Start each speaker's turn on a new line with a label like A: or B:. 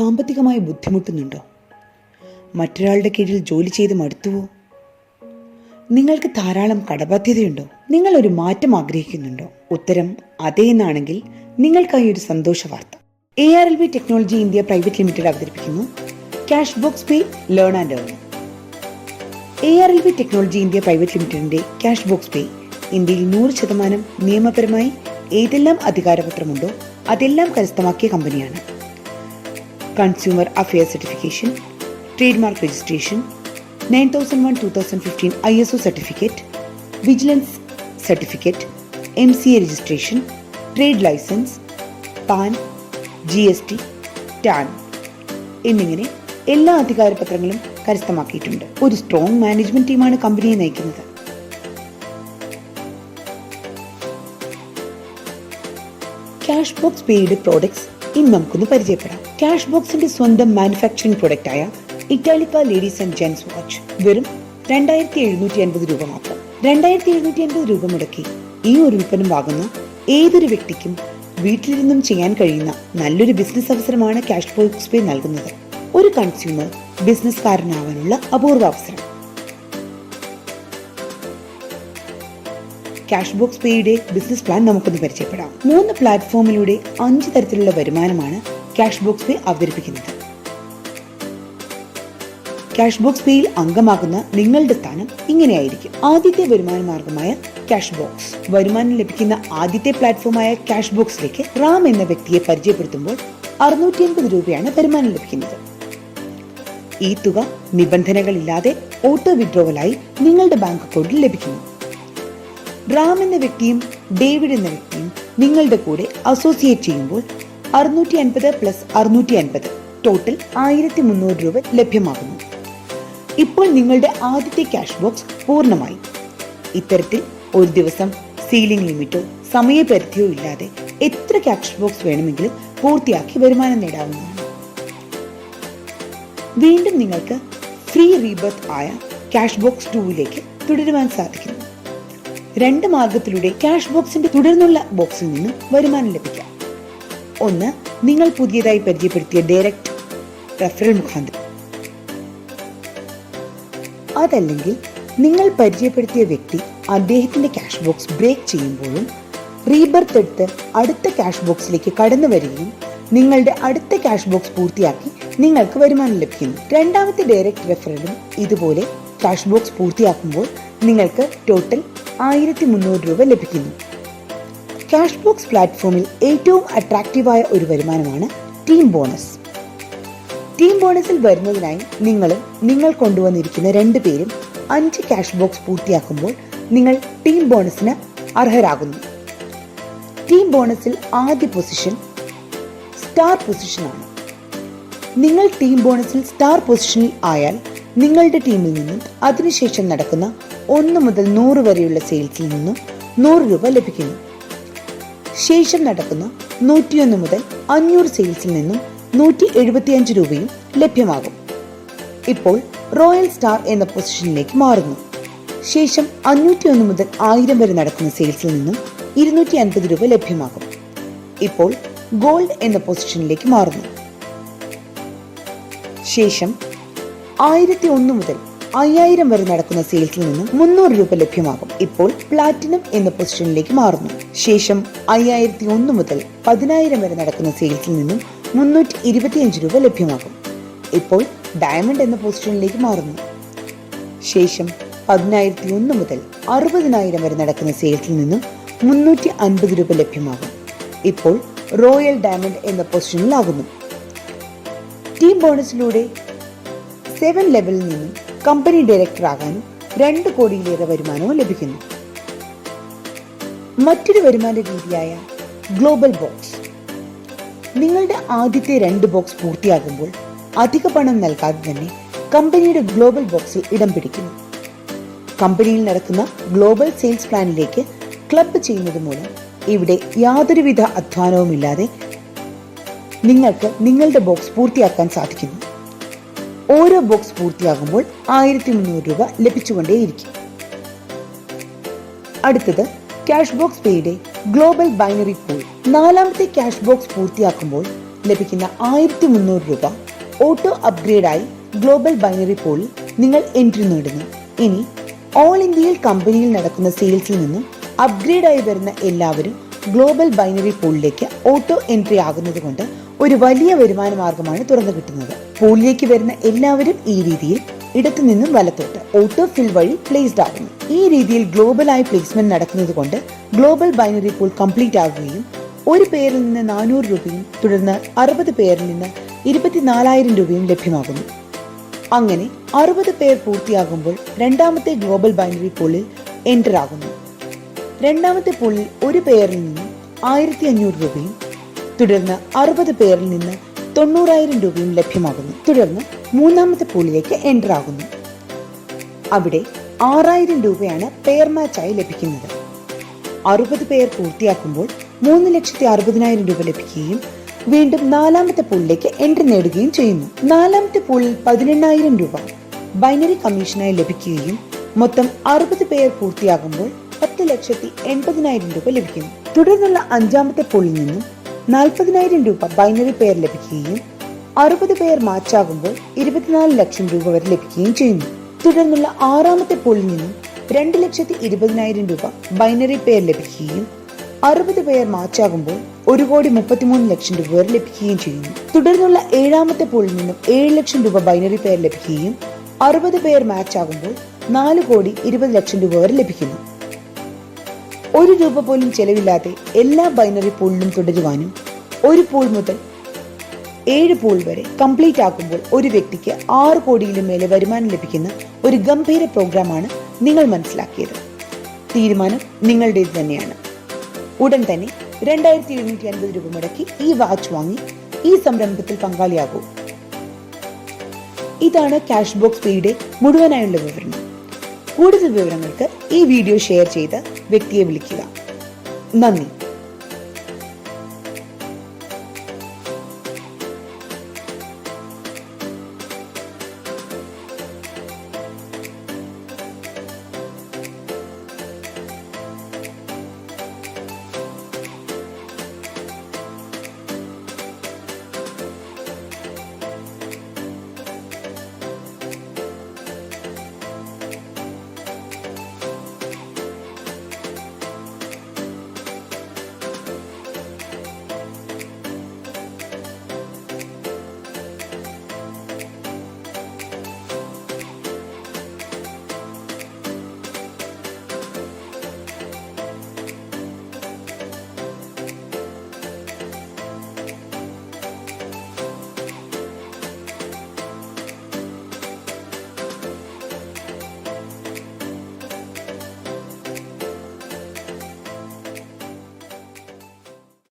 A: സാമ്പത്തികമായി ബുദ്ധിമുട്ടുന്നുണ്ടോ? മറ്റൊരാളുടെ കീഴിൽ ജോലി ചെയ്ത് മടുത്തുവോ? നിങ്ങൾക്ക് ധാരാളം കടബാധ്യതയുണ്ടോ? നിങ്ങൾ ഒരു മാറ്റം ആഗ്രഹിക്കുന്നുണ്ടോ? ഉത്തരം അതെ എന്നാണെങ്കിൽ നിങ്ങൾക്കായി ഒരു സന്തോഷ വാർത്ത. ARLB technology India private limited അവതരിപ്പിക്കുന്നു cash box pay learn and earn. ARLB technology India private ലിമിറ്റഡിന്റെ ക്യാഷ് ബോക്സ് പേ ഇന്ത്യയിൽ 100% നിയമപരമായി ഏതെല്ലാം അധികാരപത്രമുണ്ടോ അതെല്ലാം കരസ്ഥമാക്കിയ കമ്പനിയാണ്. Consumer affairs certification, trademark registration, 9001-2015 ISO certificate, vigilance certificate, MCA registration, trade licence, PAN, GST, TAN എന്നിങ്ങനെ എല്ലാ അധികാരപത്രങ്ങളും കരസ്ഥമാക്കിയിട്ടുണ്ട്. ഒരു സ്ട്രോങ് മാനേജ്മെന്റ് ടീമാണ് കമ്പനിയെ നയിക്കുന്നത്. ക്യാഷ് ബോക്സ് പേയുടെ പ്രോഡക്ട്സ് ഇന്ന് നമുക്കൊന്ന് പരിചയപ്പെടാം. ക്യാഷ് ബോക്സിന്റെ സ്വന്തം മാനുഫാക്ചറിംഗ് പ്രൊഡക്റ്റായ Italica ladies and gents watch വെറും 2750 രൂപ മാത്രം. 2750 രൂപ മുടക്കി ഈ ഒരു ഉൽപ്പന്നം വാങ്ങുന്ന ഏതൊരു വ്യക്തിക്കും വീട്ടിലിരുന്നും ചെയ്യാൻ കഴിയുന്ന നല്ലൊരു ബിസിനസ് അവസരമാണ് ക്യാഷ് ബോക്സ് പേ നൽകുന്നത്. ഒരു കൺസ്യൂമർ ബിസിനസ്സുകാരനാവാനുള്ള അപൂർവ അവസരം. ക്യാഷ് ബോക്സ് പേയുടെ ബിസിനസ് പ്ലാൻ നമുക്കൊന്ന് പരിചയപ്പെടാം. 3 പ്ലാറ്റ്ഫോമിലൂടെ 5 തരത്തിലുള്ള വരുമാനമാണ് ക്യാഷ് ബോക്സ് പേ അവതരിപ്പിക്കുന്നത്. ക്യാഷ് ബോക്സ് പേയിൽ അംഗമാകുന്ന നിങ്ങളുടെ സ്ഥാനം ഇങ്ങനെയായിരിക്കും. ആദ്യത്തെ വരുമാന മാർഗമായ ക്യാഷ് ബോക്സ്. വരുമാനം ലഭിക്കുന്ന ആദ്യത്തെ പ്ലാറ്റ്ഫോമായ ക്യാഷ് ബോക്സിലേക്ക് റാം എന്ന വ്യക്തിയെ പരിചയപ്പെടുത്തുമ്പോൾ 650 രൂപയാണ് വരുമാനം ലഭിക്കുന്നത്. ഈ തുക നിബന്ധനകളില്ലാതെ ഓട്ടോ വിഡ്രോവലായി നിങ്ങളുടെ ബാങ്ക് അക്കൗണ്ടിൽ ലഭിക്കുന്നു. റാം എന്ന വ്യക്തിയും ഡേവിഡ് എന്ന വ്യക്തിയും നിങ്ങളുടെ കൂടെ അസോസിയേറ്റ് ചെയ്യുമ്പോൾ 650 + 650 ടോട്ടൽ 1300 രൂപ ലഭ്യമാകുന്നു. ഇപ്പോൾ നിങ്ങളുടെ ആദ്യത്തെ ക്യാഷ് ബോക്സ് പൂർണ്ണമായി. ഇത്തരത്തിൽ ഒരു ദിവസം സീലിംഗ് ലിമിറ്റോ സമയപരിധിയോ ഇല്ലാതെ എത്ര ക്യാഷ് ബോക്സ് വേണമെങ്കിലും പൂർത്തിയാക്കി വരുമാനം നേടാവുന്നതാണ്. വീണ്ടും നിങ്ങൾക്ക് ഫ്രീ റീബർത്ത് ആയ ക്യാഷ് ബോക്സ് 2ലേക്ക് തുടരുവാൻ സാധിക്കുന്നു. 2 മാർഗത്തിലൂടെ ക്യാഷ് ബോക്സിന്റെ തുടർന്നുള്ള ബോക്സിൽ നിന്നും വരുമാനം ലഭിക്കാം. ഒന്ന്, നിങ്ങൾ പുതിയതായി പരിചയപ്പെടുത്തിയ ഡയറക്റ്റ് റെഫറൽ മുഖാന്തരം. അതല്ലെങ്കിൽ നിങ്ങൾ പരിചയപ്പെടുത്തിയ വ്യക്തി അദ്ദേഹത്തിന്റെ ക്യാഷ് ബോക്സ് ബ്രേക്ക് ചെയ്യുമ്പോഴും റീബർത്ത് എടുത്ത് അടുത്ത ക്യാഷ് ബോക്സിലേക്ക് കടന്നു വരികയും നിങ്ങളുടെ അടുത്ത ക്യാഷ് ബോക്സ് പൂർത്തിയാക്കി നിങ്ങൾക്ക് വരുമാനം ലഭിക്കുന്നു. രണ്ടാമത്തെ ഡയറക്റ്റ് റെഫറലും ഇതുപോലെ ക്യാഷ് ബോക്സ് പൂർത്തിയാക്കുമ്പോൾ നിങ്ങൾക്ക് ടോട്ടൽ 1300 രൂപ ലഭിക്കുന്നു. ക്യാഷ് ബോക്സ് പ്ലാറ്റ്ഫോമിൽ ഏറ്റവും അട്രാക്റ്റീവായ ഒരു വരുമാനമാണ് ടീം ബോണസ്. ടീം ബോണസിൽ വരുന്നതിനായി നിങ്ങൾ കൊണ്ടുവന്നിരിക്കുന്ന 2 പേരും 5 ക്യാഷ് ബോക്സ് പൂർത്തിയാക്കുമ്പോൾ നിങ്ങൾ ടീം ബോണസിന് അർഹരാകുന്നു. ടീം ബോണസിൽ ആദ്യ പൊസിഷൻ സ്റ്റാർ പൊസിഷനാണ്. നിങ്ങൾ ടീം ബോണസിൽ സ്റ്റാർ പൊസിഷനിൽ ആയാൽ നിങ്ങളുടെ ടീമിൽ നിന്നും അതിനുശേഷം നടക്കുന്ന 1 മുതൽ 100 വരെയുള്ള സെയിൽസിൽ നിന്നും 100 രൂപ ലഭിക്കുന്നു. ശേഷം നടക്കുന്ന 101 മുതൽ 500 സെയിൽസിൽ നിന്നും 175 രൂപയും ലഭ്യമാകും. ഇപ്പോൾ റോയൽ സ്റ്റാർ എന്ന പൊസിഷനിലേക്ക് മാറുന്നു. ശേഷം 501 മുതൽ 1000 വരെ നടക്കുന്ന സെയിൽസിൽ നിന്നും 250 രൂപ ലഭ്യമാകും. ഇപ്പോൾ ഗോൾഡ് എന്ന പൊസിഷനിലേക്ക് മാറുന്നു. ശേഷം 1001 മുതൽ 5000 വരെ നടക്കുന്ന സെയിൽസിൽ നിന്നും 300 രൂപ ലഭ്യമാകും. ഇപ്പോൾ പ്ലാറ്റിനം എന്ന പൊസിഷനിലേക്ക് മാറുന്നു. ശേഷം 5001 മുതൽ 10000 വരെ നടക്കുന്ന സെയിൽസിൽ നിന്നും 325 രൂപ ലഭ്യമാകും. ഇപ്പോൾ ഡയമണ്ട് എന്ന പൊസിഷനിലേക്ക് മാറുന്നു. ശേഷം 10001 മുതൽ 60000 വരെ നടക്കുന്ന സെയിൽസിൽ നിന്നും 350 രൂപ ലഭ്യമാകും. ഇപ്പോൾ റോയൽ ഡയമണ്ട് എന്ന പൊസിഷനിലാകുന്നു. ടീം ബോണസിലൂടെ 7 ലെവലിൽ നിന്നും കമ്പനി ഡയറക്ടർ ആകാനും 2 കോടിയിലേറെ വരുമാനവും ലഭിക്കുന്നു. മറ്റൊരു വരുമാന രീതിയായ ഗ്ലോബൽ ബോക്സ്. നിങ്ങളുടെ ആദ്യത്തെ 2 ബോക്സ് പൂർത്തിയാകുമ്പോൾ അധിക പണം നൽകാതെ തന്നെ കമ്പനിയുടെ ഗ്ലോബൽ ബോക്സിൽ ഇടം പിടിക്കുന്നു. കമ്പനിയിൽ നടക്കുന്ന ഗ്ലോബൽ സെയിൽസ് പ്ലാനിലേക്ക് ക്ലബ് ചെയ്യുന്നത് മൂലം ഇവിടെ യാതൊരുവിധ അധ്വാനവുമില്ലാതെ നിങ്ങൾക്ക് നിങ്ങളുടെ ബോക്സ് പൂർത്തിയാക്കാൻ സാധിക്കുന്നു. ഓരോ ബോക്സ് പൂർത്തിയാകുമ്പോൾ 1300 രൂപ ലഭിച്ചുകൊണ്ടേയിരിക്കും. അടുത്തത് ക്യാഷ് ബോക്സ് പേയുടെ ഗ്ലോബൽ ബൈനറി പൂൾ. 4ാമത്തെ ക്യാഷ് ബോക്സ് പൂർത്തിയാക്കുമ്പോൾ ലഭിക്കുന്ന 1300 രൂപ ഓട്ടോ അപ്ഗ്രേഡായി ഗ്ലോബൽ ബൈനറി പൂളിൽ നിങ്ങൾ എൻട്രി നേടുന്നു. ഇനി ഓൾ ഇന്ത്യയിൽ കമ്പനിയിൽ നടക്കുന്ന സെയിൽസിൽ നിന്നും അപ്ഗ്രേഡായി വരുന്ന എല്ലാവരും ഗ്ലോബൽ ബൈനറി പൂളിലേക്ക് ഓട്ടോ എൻട്രി ആകുന്നത് കൊണ്ട് ഒരു വലിയ വരുമാന മാർഗമാണ് തുറന്നു കിട്ടുന്നത്. പൂളിലേക്ക് വരുന്ന എല്ലാവരും ഈ രീതിയിൽ ഇടത്തു നിന്നും വലത്തോട്ട് ഓട്ടോ ഫിൽ വഴി പ്ലേസ്ഡ് ആകുന്നു. ഈ രീതിയിൽ ഗ്ലോബലായി പ്ലേസ്മെന്റ് നടക്കുന്നത് കൊണ്ട് ഗ്ലോബൽ ബൈനറി പൂൾ കംപ്ലീറ്റ് ആകുകയും ഒരു പേരിൽ നിന്ന് 400 രൂപയും തുടർന്ന് 60 പേരിൽ നിന്ന് 24,000 രൂപയും ലഭ്യമാകുന്നു. അങ്ങനെ 60 പേർ പൂർത്തിയാകുമ്പോൾ രണ്ടാമത്തെ ഗ്ലോബൽ ബൈനറി പൂളിൽ എൻ്റർ ആകുന്നു. രണ്ടാമത്തെ പൂളിൽ ഒരു പേരിൽ നിന്ന് 1,500 രൂപയും തുടർന്ന് 60 പേരിൽ നിന്ന് 90,000 രൂപയും ലഭ്യമാകുന്നു. തുടർന്ന് മൂന്നാമത്തെ പൂളിലേക്ക് എൻ്റർ ആകുന്നു. അവിടെ 6,000 രൂപയാണ് പെയർ മാച്ചായി ലഭിക്കുന്നത്. 60 പേർ പൂർത്തിയാക്കുമ്പോൾ 3,60,000 രൂപ ലഭിക്കുകയും വീണ്ടും നാലാമത്തെ പൂളിലേക്ക് എൻട്രി നേടുകയും ചെയ്യുന്നു. നാലാമത്തെ പൂളിൽ 18,000 രൂപ ബൈനറി കമ്മീഷനായി ലഭിക്കുകയും മൊത്തം 60 പേർ പൂർത്തിയാകുമ്പോൾ 10,80,000 രൂപ ലഭിക്കുന്നു. തുടർന്നുള്ള അഞ്ചാമത്തെ പൂളിൽ നിന്നും 40,000 രൂപ ബൈനറി പെയർ ലഭിക്കുകയും 60 പേർ മാച്ചാകുമ്പോൾ 24 ലക്ഷം രൂപ വരെ ലഭിക്കുകയും ചെയ്യുന്നു. തുടർന്നുള്ള ആറാമത്തെ പൂളിൽ നിന്നും 2,20,000 രൂപ ബൈനറി പെയർ ലഭിക്കുകയും 60 പേർ മാച്ചാകുമ്പോൾ 1,33,00,000 രൂപ വരെ ലഭിക്കുകയും ചെയ്യുന്നു. തുടർന്നുള്ള ഏഴാമത്തെ പൂളിൽ നിന്നും 7 ലക്ഷം രൂപ ബൈനറി പെയർ ലഭിക്കുകയും 60 പേർ മാച്ചാകുമ്പോൾ 4,20,00,000 രൂപ വരെ ലഭിക്കുന്നു. 1 രൂപ പോലും ചെലവില്ലാതെ എല്ലാ ബൈനറി പൂളിലും തുടരുവാനും 1 പൂൾ മുതൽ 7 പൂൾ വരെ കംപ്ലീറ്റ് ആക്കുമ്പോൾ ഒരു വ്യക്തിക്ക് 6 കോടിയിലും മേലെ വരുമാനം ലഭിക്കുന്ന ഒരു ഗംഭീര പ്രോഗ്രാമാണ് നിങ്ങൾ മനസ്സിലാക്കിയത്. തീരുമാനം നിങ്ങളുടേത് തന്നെയാണ്. ഉടൻ തന്നെ 2,750 രൂപ മുടക്കി ഈ വാച്ച് വാങ്ങി ഈ സംരംഭത്തിൽ പങ്കാളിയാകൂ. ഇതാണ് ക്യാഷ് ബോക്സ് പേയുടെ മുഴുവനായുള്ള വിവരണം. കൂടുതൽ വിവരങ്ങൾക്ക് ഈ വീഡിയോ ഷെയർ ചെയ്ത് വ്യക്തിയെ വിളിക്കുക. നന്ദി.